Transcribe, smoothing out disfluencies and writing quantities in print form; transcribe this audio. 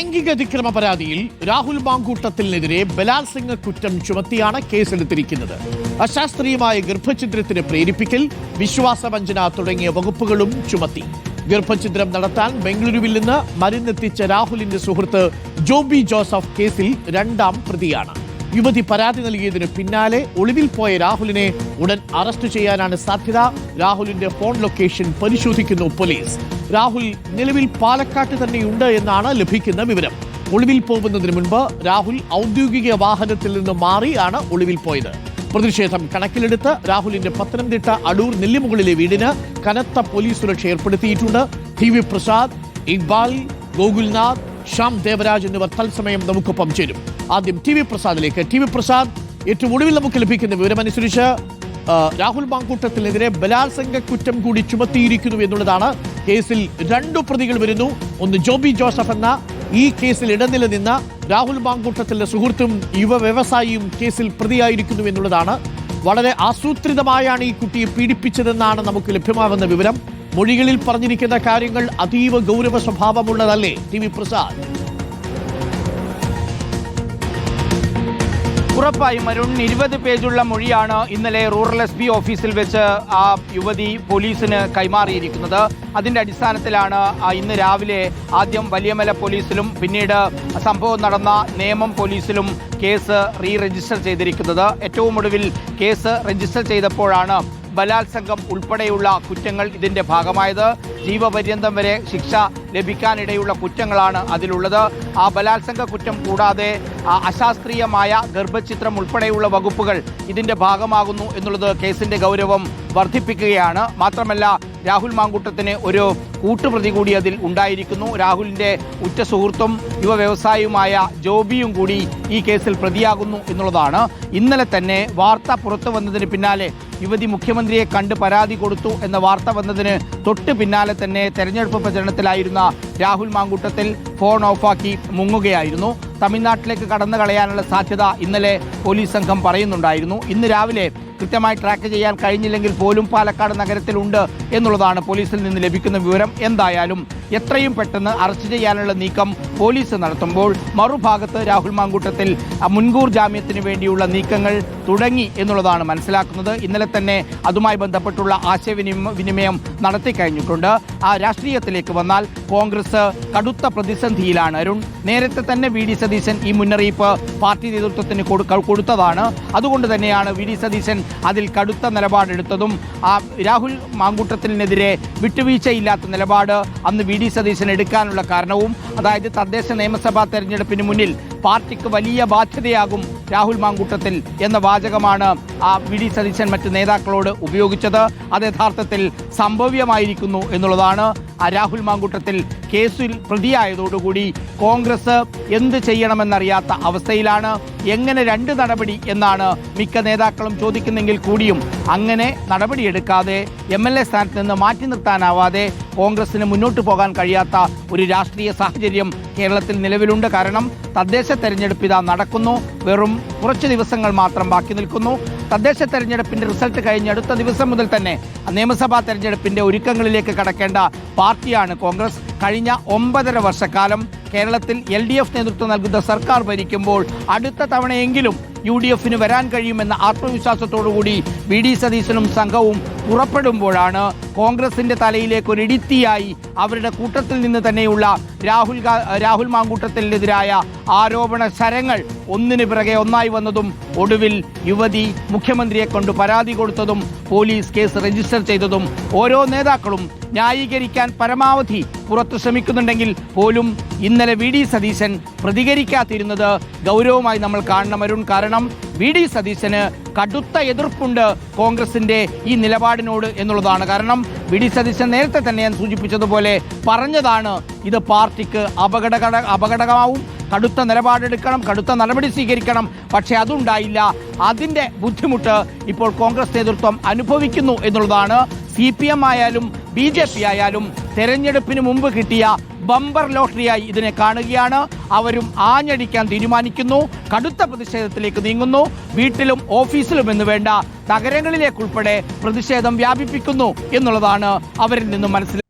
ലൈംഗിക അതിക്രമ പരാതിയിൽ രാഹുൽ മാങ്കൂട്ടത്തിനെതിരെ ബലാത്സംഗ കുറ്റം ചുമത്തിയാണ് കേസെടുത്തിരിക്കുന്നത്. അശാസ്ത്രീയമായ ഗർഭഛിദ്രത്തിന് പ്രേരിപ്പിക്കൽ, വിശ്വാസവഞ്ചന തുടങ്ങിയ വകുപ്പുകളും ചുമത്തി. ഗർഭഛിദ്രം നടത്താൻ ബംഗളൂരുവിൽ നിന്ന് മരുന്നെത്തിച്ച രാഹുലിന്റെ സുഹൃത്ത് ജോബി ജോസഫ് കേസിൽ രണ്ടാം പ്രതിയാണ്. യുവതി പരാതി നൽകിയതിന് പിന്നാലെ ഒളിവിൽ പോയ രാഹുലിനെ ഉടൻ അറസ്റ്റ് ചെയ്യാനാണ് സാധ്യത. രാഹുലിന്റെ ഫോൺ ലൊക്കേഷൻ പരിശോധിക്കുന്നു പോലീസ്. രാഹുൽ നിലവിൽ പാലക്കാട്ട് തന്നെയുണ്ട് എന്നാണ് ലഭിക്കുന്ന വിവരം. ഒളിവിൽ പോകുന്നതിന് മുൻപ് രാഹുൽ ഔദ്യോഗിക വാഹനത്തിൽ നിന്ന് മാറിയാണ് ഒളിവിൽ പോയത്. പ്രതിഷേധം കണക്കിലെടുത്ത് രാഹുലിന്റെ പത്തനംതിട്ട അടൂർ നെല്ലിമുകളിലെ വീടിന് കനത്ത പോലീസ് സുരക്ഷ ഏർപ്പെടുത്തിയിട്ടുണ്ട്. TV പ്രസാദ്, ഇക്ബാൽ, ഗോകുൽനാഥ്, ശ്യാം ദേവരാജ് എന്നിവർ തത്സമയം നമുക്കൊപ്പം ചേരും. ആദ്യം TV പ്രസാദിലേക്ക്. TV പ്രസാദ്, ഏറ്റവും ഒടുവിൽ നമുക്ക് ലഭിക്കുന്ന വിവരമനുസരിച്ച് രാഹുൽ മാങ്കൂട്ടത്തിനെതിരെ ബലാത്സംഗ കുറ്റം കൂടി ചുമത്തിയിരിക്കുന്നു എന്നുള്ളതാണ്. കേസിൽ രണ്ടു പ്രതികൾ വരുന്നു. ഒന്ന് ജോബി ജോസഫ് എന്ന ഈ കേസിൽ ഇടനില നിന്ന രാഹുൽ മാങ്കൂട്ടത്തിന്റെ സുഹൃത്തും യുവ വ്യവസായിയും കേസിൽ പ്രതിയായിരിക്കുന്നു എന്നുള്ളതാണ്. വളരെ ആസൂത്രിതമായാണ് ഈ കുട്ടിയെ പീഡിപ്പിച്ചതെന്നാണ് നമുക്ക് ലഭ്യമാകുന്ന വിവരം. മൊഴികളിൽ പറഞ്ഞിരിക്കുന്ന കാര്യങ്ങൾ അതീവ ഗൗരവ സ്വഭാവമുള്ളതല്ലേ TV പ്രസാദ്? ഉറപ്പായും അരുൺ, 20 പേജുള്ള മൊഴിയാണ് ഇന്നലെ റൂറൽ SP ഓഫീസിൽ വെച്ച് ആ യുവതി പോലീസിന് കൈമാറിയിരിക്കുന്നത്. അതിന്റെ അടിസ്ഥാനത്തിലാണ് ഇന്ന് രാവിലെ ആദ്യം വലിയമല പോലീസിലും പിന്നീട് സംഭവം നടന്ന നേമം പോലീസിലും കേസ് രജിസ്റ്റർ ചെയ്തിരിക്കുന്നത്. ഏറ്റവും ഒടുവിൽ കേസ് രജിസ്റ്റർ ചെയ്തപ്പോഴാണ് ബലാത്സംഗം ഉൾപ്പെടെയുള്ള കുറ്റങ്ങൾ ഇതിന്റെ ഭാഗമായത്. ജീവപര്യന്തം വരെ ശിക്ഷ ലഭിക്കാനിടയുള്ള കുറ്റങ്ങളാണ് അതിലുള്ളത്. ആ ബലാത്സംഗ കുറ്റം കൂടാതെ അശാസ്ത്രീയമായ ഗർഭഛിദ്രം ഉൾപ്പെടെയുള്ള വകുപ്പുകൾ ഇതിന്റെ ഭാഗമാകുന്നു എന്നുള്ളത് കേസിന്റെ ഗൗരവം വർദ്ധിപ്പിക്കുകയാണ്. മാത്രമല്ല, രാഹുൽ മാങ്കൂട്ടത്തിന് ഒരു കൂട്ടുപ്രതി കൂടി അതിൽ ഉണ്ടായിരിക്കുന്നു. രാഹുലിന്റെ ഉറ്റ സുഹൃത്തും യുവ വ്യവസായിയുമായ ജോബിയും കൂടി ഈ കേസിൽ പ്രതിയാകുന്നു എന്നുള്ളതാണ്. ഇന്നലെ തന്നെ വാർത്ത പുറത്തു വന്നതിന് പിന്നാലെ യുവതി മുഖ്യമന്ത്രിയെ കണ്ട് പരാതി കൊടുത്തു എന്ന വാർത്ത വന്നതിന് തൊട്ട് പിന്നാലെ തന്നെ തെരഞ്ഞെടുപ്പ് പ്രചരണത്തിലായിരുന്ന രാഹുൽ മാങ്കൂട്ടത്തിൽ ഫോൺ ഓഫാക്കി മുങ്ങുകയായിരുന്നു. തമിഴ്നാട്ടിലേക്ക് കടന്നു കളയാനുള്ള സാധ്യത ഇന്നലെ പോലീസ് സംഘം പറയുന്നുണ്ടായിരുന്നു. ഇന്ന് രാവിലെ കൃത്യമായി ട്രാക്ക് ചെയ്യാൻ കഴിഞ്ഞില്ലെങ്കിൽ പോലും പാലക്കാട് നഗരത്തിലുണ്ട് എന്നുള്ളതാണ് പോലീസിൽ നിന്ന് ലഭിക്കുന്ന വിവരം. എന്തായാലും എത്രയും പെട്ടെന്ന് അറസ്റ്റ് ചെയ്യാനുള്ള നീക്കം പോലീസ് നടത്തുമ്പോൾ മറുഭാഗത്ത് രാഹുൽ മാങ്കൂട്ടത്തിൽ മുൻകൂർ ജാമ്യത്തിന് വേണ്ടിയുള്ള നീക്കങ്ങൾ തുടങ്ങി എന്നുള്ളതാണ് മനസ്സിലാക്കുന്നത്. ഇന്നലെ തന്നെ അതുമായി ബന്ധപ്പെട്ടുള്ള ആശയവിനിമയം നടത്തിക്കഴിഞ്ഞിട്ടുണ്ട്. ആ രാഷ്ട്രീയത്തിലേക്ക് വന്നാൽ കോൺഗ്രസ് കടുത്ത പ്രതിസന്ധിയിലാണ് അരുൺ. നേരത്തെ തന്നെ VD സതീശൻ ഈ മുന്നറിയിപ്പ് പാർട്ടി നേതൃത്വത്തിന് കൊടുത്തതാണ്. അതുകൊണ്ട് തന്നെയാണ് VD സതീശൻ അതിൽ കടുത്ത നിലപാടെടുത്തതും രാഹുൽ മാങ്കൂട്ടത്തിനെതിരെ വിട്ടുവീഴ്ചയില്ലാത്ത നിലപാട് അന്ന് VD സതീശൻ എടുക്കാനുള്ള കാരണവും. അതായത് തദ്ദേശ നിയമസഭാ തെരഞ്ഞെടുപ്പിന് മുന്നിൽ പാർട്ടിക്ക് വലിയ ബാധ്യതയാകും രാഹുൽ മാങ്കൂട്ടത്തിൽ എന്ന വാചകമാണ് VD സതീശൻ മറ്റ് നേതാക്കളോട് ഉപയോഗിച്ചത്. അത് യഥാർത്ഥത്തിൽ സംഭവ്യമായിരിക്കുന്നു എന്നുള്ളതാണ്. രാഹുൽ മാങ്കൂട്ടത്തിൽ കേസിൽ പ്രതിയായതോടുകൂടി കോൺഗ്രസ് എന്ത് ചെയ്യണമെന്നറിയാത്ത അവസ്ഥയിലാണ്. എങ്ങനെ രണ്ട് നടപടി എന്നാണ് മിക്ക നേതാക്കളും ചോദിക്കുന്നെങ്കിൽ കൂടിയും അങ്ങനെ നടപടിയെടുക്കാതെ MLA സ്ഥാനത്ത് നിന്ന് മാറ്റി നിർത്താനാവാതെ കോൺഗ്രസിന് മുന്നോട്ട് പോകാൻ കഴിയാത്ത ഒരു രാഷ്ട്രീയ സാഹചര്യം കേരളത്തിൽ നിലവിലുണ്ട്. കാരണം തദ്ദേശ തെരഞ്ഞെടുപ്പ് ഇതാ നടക്കുന്നു. വെറും കുറച്ച് ദിവസങ്ങൾ മാത്രം ബാക്കി നിൽക്കുന്നു. തദ്ദേശ തെരഞ്ഞെടുപ്പിന്റെ റിസൾട്ട് കഴിഞ്ഞ് അടുത്ത ദിവസം മുതൽ തന്നെ നിയമസഭാ തെരഞ്ഞെടുപ്പിന്റെ ഒരുക്കങ്ങളിലേക്ക് കടക്കേണ്ട പാർട്ടിയാണ് കോൺഗ്രസ്. കഴിഞ്ഞ 9.5 വർഷക്കാലം കേരളത്തിൽ LDF നേതൃത്വം നൽകുന്ന സർക്കാർ ഭരിക്കുമ്പോൾ അടുത്ത തവണയെങ്കിലും UDFന് വരാൻ കഴിയുമെന്ന ആത്മവിശ്വാസത്തോടുകൂടി VD സതീശനും സംഘവും പുറപ്പെടുമ്പോഴാണ് കോൺഗ്രസിന്റെ തലയിലേക്ക് ഒരു ഇടിത്തിയായി അവരുടെ കൂട്ടത്തിൽ നിന്ന് തന്നെയുള്ള രാഹുൽ മാങ്കൂട്ടത്തിനെതിരായ ആരോപണ ശരങ്ങൾ ഒന്നിനു പിറകെ ഒന്നായി വന്നതും ഒടുവിൽ യുവതി മുഖ്യമന്ത്രിയെ കൊണ്ട് പരാതി കൊടുത്തതും പോലീസ് കേസ് രജിസ്റ്റർ ചെയ്തതും ഓരോ നേതാക്കളും ന്യായീകരിക്കാൻ പരമാവധി പുറത്തു ശ്രമിക്കുന്നുണ്ടെങ്കിൽ പോലും ഇന്നലെ VD സതീശൻ പ്രതികരിക്കാതിരുന്നത് ഗൗരവമായി നമ്മൾ കാണണം അരുൺ. കാരണം VD സതീശന് കടുത്ത എതിർപ്പുണ്ട് കോൺഗ്രസിന്റെ ഈ നിലപാടിനോട് എന്നുള്ളതാണ്. കാരണം VD സതീശൻ നേരത്തെ തന്നെ ഞാൻ സൂചിപ്പിച്ചതുപോലെ പറഞ്ഞതാണ്, ഇത് പാർട്ടിക്ക് അപകടകരമാവും, കടുത്ത നിലപാടെടുക്കണം, കടുത്ത നടപടി സ്വീകരിക്കണം. പക്ഷേ അതുണ്ടായില്ല. അതിൻ്റെ ബുദ്ധിമുട്ട് ഇപ്പോൾ കോൺഗ്രസ് നേതൃത്വം അനുഭവിക്കുന്നു എന്നുള്ളതാണ്. CPM ആയാലും BJP ആയാലും തെരഞ്ഞെടുപ്പിന് മുമ്പ് കിട്ടിയ ബമ്പർ ലോട്ടറിയായി ഇതിനെ കാണുകയാണ്. അവരും ആഞ്ഞടിക്കാൻ തീരുമാനിക്കുന്നു, കടുത്ത പ്രതിഷേധത്തിലേക്ക് നീങ്ങുന്നു. വീട്ടിലും ഓഫീസിലും എന്ന് വേണ്ട നഗരങ്ങളിലേക്കുൾപ്പെടെ പ്രതിഷേധം വ്യാപിപ്പിക്കുന്നു എന്നുള്ളതാണ് അവരിൽ നിന്നും മനസ്സിലാക്കുന്നത്.